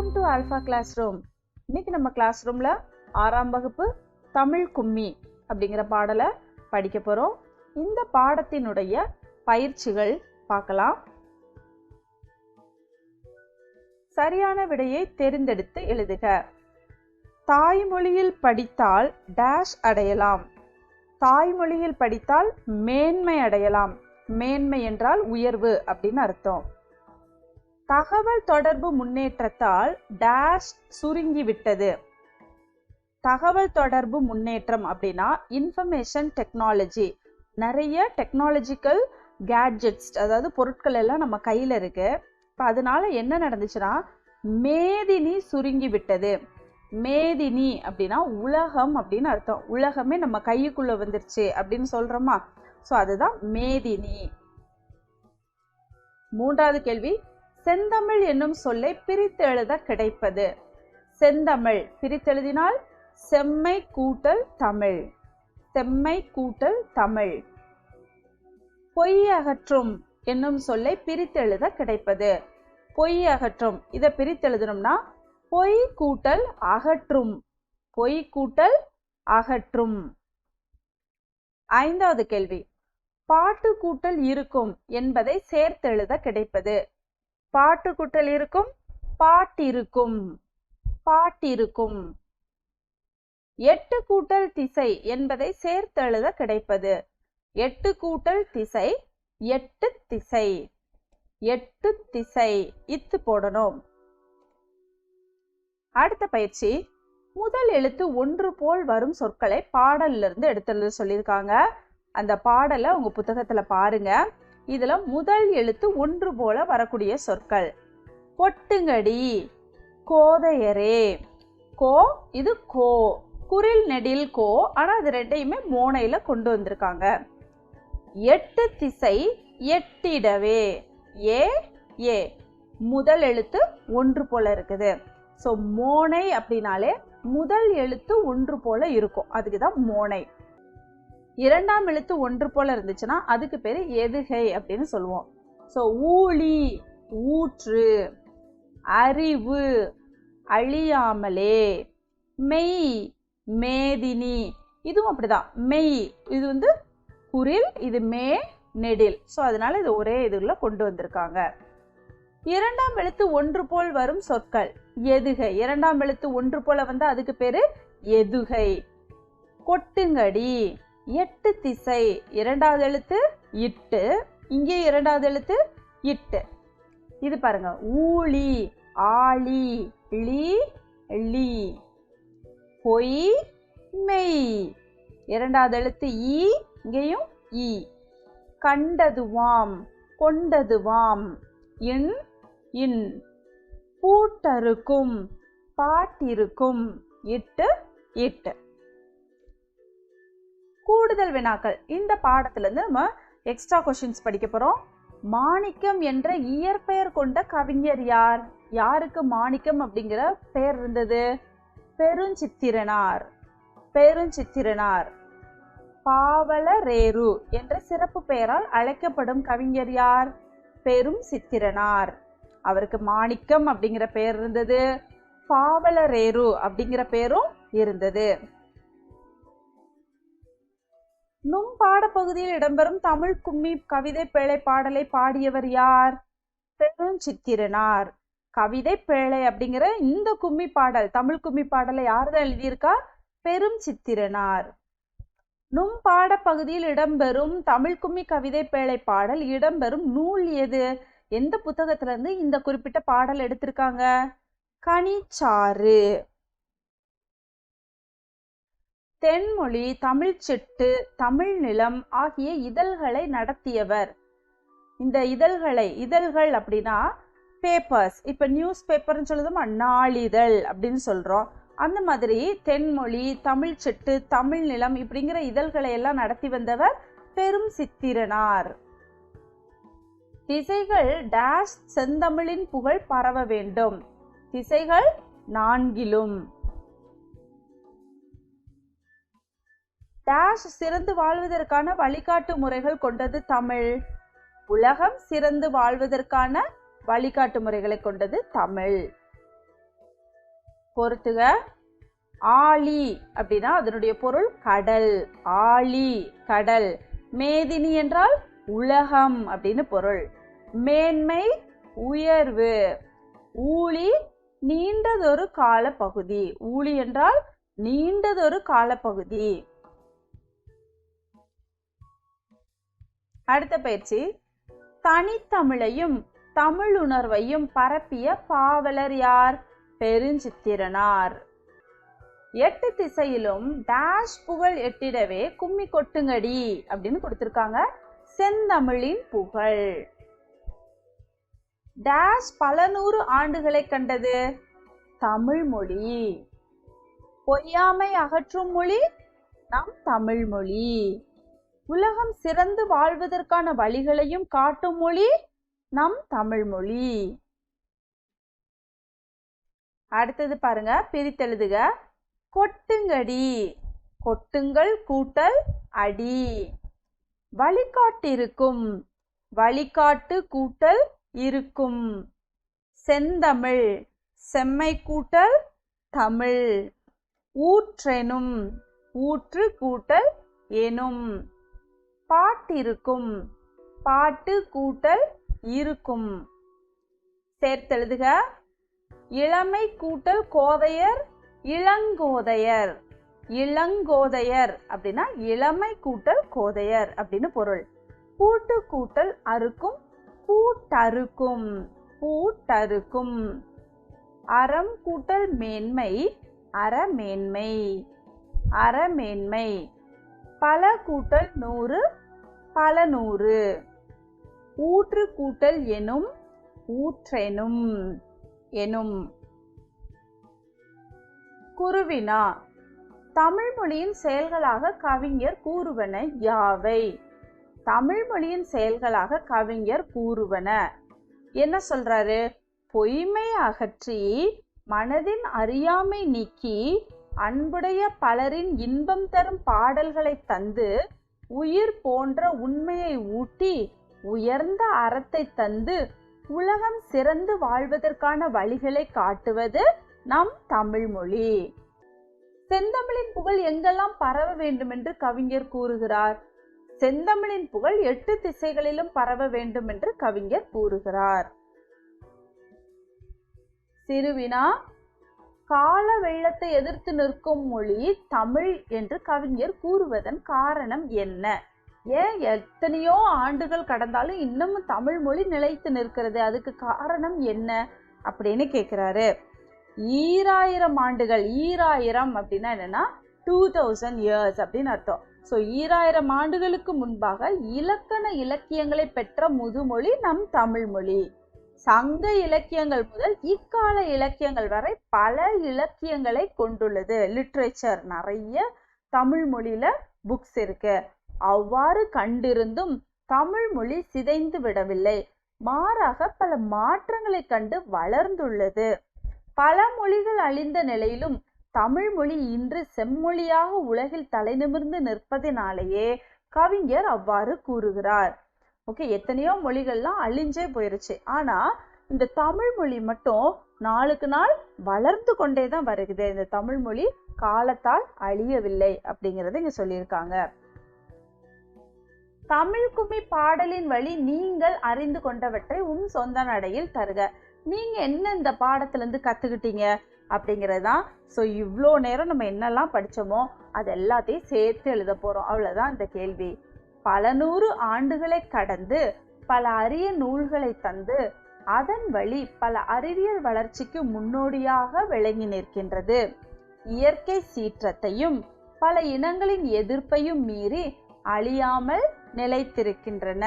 Welcome to Alpha classroom. இன்னைக்கு நம்ம class ரூம்ல 6ஆம் வகுப்பு தமிழ் கும்மி அப்படிங்கிற பாடலை படிக்க போறோம். இந்த பாடத்தினுடைய பயிற்சிகள் பார்க்கலாம். சரியான விடையை தேர்ந்தெடுத்து எழுதுக. தாய்மொழியில் படித்தால் டேஷ் அடையலாம். தாய்மொழியில் படித்தால் மேன்மை அடையலாம். மேன்மை என்றால் உயர்வு அப்படின்னு அர்த்தம். தகவல் தொடர்பு முன்னேற்றத்தால் டேஷ் சுருங்கிவிட்டது. தகவல் தொடர்பு முன்னேற்றம் அப்படின்னா இன்ஃபர்மேஷன் டெக்னாலஜி. நிறைய டெக்னாலஜிக்கல் கேட்ஜெட்ஸ், அதாவது பொருட்கள் எல்லாம் நம்ம கையில் இருக்கு. இப்போ அதனால என்ன நடந்துச்சுன்னா மேதினி சுருங்கி விட்டது. மேதினி அப்படின்னா உலகம் அப்படின்னு அர்த்தம். உலகமே நம்ம கைக்குள்ள வந்துருச்சு அப்படின்னு சொல்றோமா, ஸோ அதுதான் மேதினி. 3வது கேள்வி, செந்தமிழ் என்னும் சொல்லை பிரித்து எழுத கிடைப்பது. செந்தமிழ் பிரித்தெழுதினால் செம்மை கூட்டல் தமிழ். செம்மை கூட்டல் தமிழ். பொய் அகற்றும் என்னும் சொல்லை பிரித்து எழுத கிடைப்பது. பொய் அகற்றும், இதை பிரித்து எழுதணும்னா பொய் கூட்டல் அகற்றும். பொய் கூட்டல் அகற்றும். 5வது கேள்வி, பாட்டு கூட்டல் இருக்கும் என்பதை சேர்த்து எழுத கிடைப்பது. பாட்டு கூட்டல் இருக்கும், பாட்டிருக்கும். பாட்டிருக்கும். 8 கூட்டல் திசை என்பதை சேர்த்து எழுத கிடைப்பது. 8 கூட்டல் திசை 8 திசை. 8 திசை இத்து போடணும். அடுத்த பயிற்சி, முதல் எழுத்து ஒன்று போல் வரும் சொற்களை பாடல்ல இருந்து எடுத்து சொல்லியிருக்காங்க. அந்த பாடலை உங்க புத்தகத்துல பாருங்க. இதுல முதல் எழுத்து ஒன்று போல வரக்கூடிய சொற்கள் பொட்டுங்கடி, கோதையரே. கோ, இது கோ, குரில் நெடில் கோ, ஆனா அது ரெண்டையுமே மோனையில கொண்டு வந்திருக்காங்க. 8 திசை எட்டிடவே. ஏ ஏ முதல் எழுத்து ஒன்று போல இருக்குது. ஸோ மோனை அப்படின்னாலே முதல் எழுத்து ஒன்று போல இருக்கும், அதுக்குதான் மோனை. 2ஆம் எழுத்து ஒன்று போல இருந்துச்சுன்னா அதுக்கு பேரு எதுகை அப்படின்னு சொல்லுவோம். ஸோ ஊழி, ஊற்று. அறிவு, அழியாமலே. மெய், மேதினி. இதுவும் அப்படிதான், மெய். இது வந்து குரில், இது மே நெடில். ஸோ அதனால இது ஒரே இதுல கொண்டு வந்திருக்காங்க. 2ஆம் எழுத்து ஒன்று போல் வரும் சொற்கள் எதுகை. 2ஆம் எழுத்து ஒன்று போல வந்து அதுக்கு பேரு எதுகை. கொட்டுங்கடி, 8 திசை. 2வது எழுத்து இட்டு, இங்கே 2வது எழுத்து இட்டு. இது பாருங்க, ஊழி, ஆழி, லி லி. பொய், மெய். 2வது எழுத்து ஈ, இங்கேயும் ஈ. கண்டதுவாம், கொண்டதுவாம். இன் இன். பூட்டருக்கும், பாட்டிருக்கும். இட்டு இட்டு. கூடுதல் வினாக்கள். இந்த பாடத்துல இருந்து நம்ம எக்ஸ்ட்ரா கொஸ்டின்ஸ் படிக்க போறோம். மாணிக்கம் என்ற இயற்பெயர் கொண்ட கவிஞர் யார்? யாருக்கு மாணிக்கம் அப்படிங்கிற பெயர் இருந்தது? பெருஞ்சித்திரனார். பெருஞ்சித்திரனார். பாவலரேறு என்ற சிறப்பு பெயரால் அழைக்கப்படும் கவிஞர் யார்? பெரும் சித்திரனார். அவருக்கு மாணிக்கம் அப்படிங்கிற பெயர் இருந்தது, பாவலரேறு அப்படிங்கிற பெயரும் இருந்தது. நும் பாடப்பகுதியில் இடம்பெறும் தமிழ் கும்மி கவிதை பேழை பாடலை பாடியவர் யார்? பெருஞ்சித்திரனார். கவிதை பேழை அப்படிங்கிற இந்த கும்மி பாடல், தமிழ் கும்மி பாடலை யார்தான் எழுதியிருக்கா? பெருஞ்சித்திரனார். நும் பாடப்பகுதியில் இடம்பெறும் தமிழ் கும்மி கவிதை பேழை பாடல் இடம்பெறும் நூல் எது? எந்த புத்தகத்துல இருந்து இந்த குறிப்பிட்ட பாடல் எடுத்திருக்காங்க? கனிச்சாறு. தென்மொழி, தமிழ்ச்சிட்டு, தமிழ் நிலம் ஆகிய இதழ்களை நடத்தியவர். இந்த இதழ்கள் அப்படின்னா பேப்பர்ஸ். இப்ப நியூஸ் பேப்பர்னு சொல்லுதோமா, நாளிதழ் அப்படின்னு சொல்றோம். அந்த மாதிரி தென்மொழி, தமிழ்ச்சிட்டு, தமிழ் நிலம் இப்படிங்கிற இதழ்களை எல்லாம் நடத்தி வந்தவர் பெரும் சித்திரனார். திசைகள் டேஷ் செந்தமிழின் புகழ் பரவ வேண்டும். திசைகள் 4லும். டேஷ் சிறந்து வாழ்வதற்கான வழிகாட்டு முறைகள் கொண்டது தமிழ். உலகம் சிறந்து வாழ்வதற்கான வழிகாட்டு முறைகளை கொண்டது தமிழ். பொறுத்துக. ஆழி அப்படின்னா அதனுடைய பொருள் கடல். ஆழி கடல். மேதினி என்றால் உலகம் அப்படின்னு பொருள். மேன்மை உயர்வு. ஊழி நீண்டதொரு காலப்பகுதி. ஊழி என்றால் நீண்டதொரு காலப்பகுதி. அடுத்த பயிற்சி. தனித்தமிழையும் தமிழுணர்வையும் பரப்பிய பாவலர் யார்? பெருஞ்சித்திரனார். 8 திசையிலும் டேஷ் புகழ் எட்டிடவே கும்மி கொட்டுங்கடி அப்படின்னு கொடுத்திருக்காங்க. செந்தமிழின் புகழ் டேஷ் பல நூறு ஆண்டுகளை கண்டது. தமிழ் மொழி. பொய்யாமை அகற்றும் மொழி நம் தமிழ் மொழி. உலகம் சிறந்து வாழ்வதற்கான வழிகளையும் காட்டும் மொழி நம் தமிழ் மொழி. அடுத்தது பாருங்க, பிரித்தெழுதுக. கொட்டுங்கடி. கொட்டுங்கள் கூட்டல் அடி. வழிகாட்டிருக்கும். வழிகாட்டு கூட்டல் இருக்கும். செந்தமிழ். செம்மை கூட்டல் தமிழ். ஊற்றெனும். ஊற்று கூட்டல் எனும். பாட்டிருக்கும். பாட்டு கூட்டல் இருக்கும். சேர்த்தெழுதுக. இளமை கூட்டல் கோதையர் இளங்கோதையர். இளங்கோதையர் அப்படின்னா இளமை கூட்டல் கோதையர் அப்படின்னு பொருள். பூட்டு கூட்டல் அறுக்கும் பூட்டறுக்கும். பூட்டறுக்கும். அறம் கூட்டல் மேன்மை அறமேன்மை. அறமேன்மை. பல கூட்டல் நூறு பல நூறு. ஊற்று கூட்டல் எனும் ஊற்றெனும் எனும். குருவினா. தமிழ் மொழியின் செயல்களாக கவிஞர் கூறுவன யாவை? தமிழ் மொழியின் செயல்களாக கவிஞர் கூறுவன என்ன சொல்றாரு? பொய்மை அகற்றி மனதின் அறியாமை நீக்கி அன்புடைய பலரின் இன்பம் தரும் பாடல்களை தந்து உயிர் போன்ற உண்மையை ஊட்டி உயர்ந்த அறத்தை தந்து உலகம் சிறந்து வாழ்வதற்கான வழிகளை காட்டுவது நம் தமிழ் மொழி. செந்தமிழின் புகழ் எங்கெல்லாம் பரவ வேண்டும் என்று கவிஞர் கூறுகிறார்? செந்தமிழின் புகழ் 8 திசைகளிலும் பரவ வேண்டும் என்று கவிஞர் கூறுகிறார். சிறுவினா. கால வெள்ளத்தை எதிர்த்து நிற்கும் மொழி தமிழ் என்று கவிஞர் கூறுவதன் காரணம் என்ன? ஏன் எத்தனையோ ஆண்டுகள் கடந்தாலும் இன்னமும் தமிழ் மொழி நிலைத்து நிற்கிறது? அதுக்கு காரணம் என்ன அப்படின்னு கேட்கிறாரு. 2000 ஆண்டுகள். 2000 அப்படின்னா என்னன்னா 2000 years அப்படின்னு அர்த்தம். ஸோ 2000 ஆண்டுகளுக்கு முன்பாக இலக்கண இலக்கியங்களை பெற்ற முதுமொழி நம் தமிழ் மொழி. சங்க இலக்கியங்கள் முதல் இக்கால இலக்கியங்கள் வரை பல இலக்கியங்களை கொண்டுள்ளது. லிட்ரேச்சர் நிறைய தமிழ் மொழியில புக்ஸ் இருக்கு. அவ்வாறு கண்டிருந்தும் தமிழ் மொழி சிதைந்து விடவில்லை. மாறாக பல மாற்றங்களை கண்டு வளர்ந்துள்ளது. பல மொழிகள் அழிந்த நிலையிலும் தமிழ் மொழி இன்று செம்மொழியாக உலகில் தலைநிமிர்ந்து நிற்பதினாலேயே கவிஞர் அவ்வாறு கூறுகிறார். ஓகே, எத்தனையோ மொழிகள்லாம் அழிஞ்சே போயிருச்சு. ஆனா இந்த தமிழ் மொழி மட்டும் நாளுக்கு நாள் வளர்ந்து கொண்டே தான் வருகிறது. இந்த தமிழ் மொழி காலத்தால் அழியவில்லை அப்படிங்கறத இங்க சொல்லியிருக்காங்க. தமிழ் கும்மி பாடலின் வழி நீங்கள் அறிந்து கொண்டவற்றை உன் சொந்த நடையில் தருக. நீங்க என்ன இந்த பாடத்துல இருந்து கத்துக்கிட்டீங்க அப்படிங்கறதுதான். ஸோ இவ்வளோ நேரம் நம்ம என்னெல்லாம் படிச்சோமோ அது எல்லாத்தையும் சேர்த்து எழுத போறோம். அவ்வளவுதான் இந்த கேள்வி. பல நூறு ஆண்டுகளை கடந்து பல அரிய நூல்களை தந்து அதன் வழி பல அறிவியல் வளர்ச்சிக்கு முன்னோடியாக விளங்கி நிற்கின்றது. இயற்கை சீற்றத்தையும் பல இனங்களின் எதிர்ப்பையும் மீறி அழியாமல் நிலைத்திருக்கின்றன.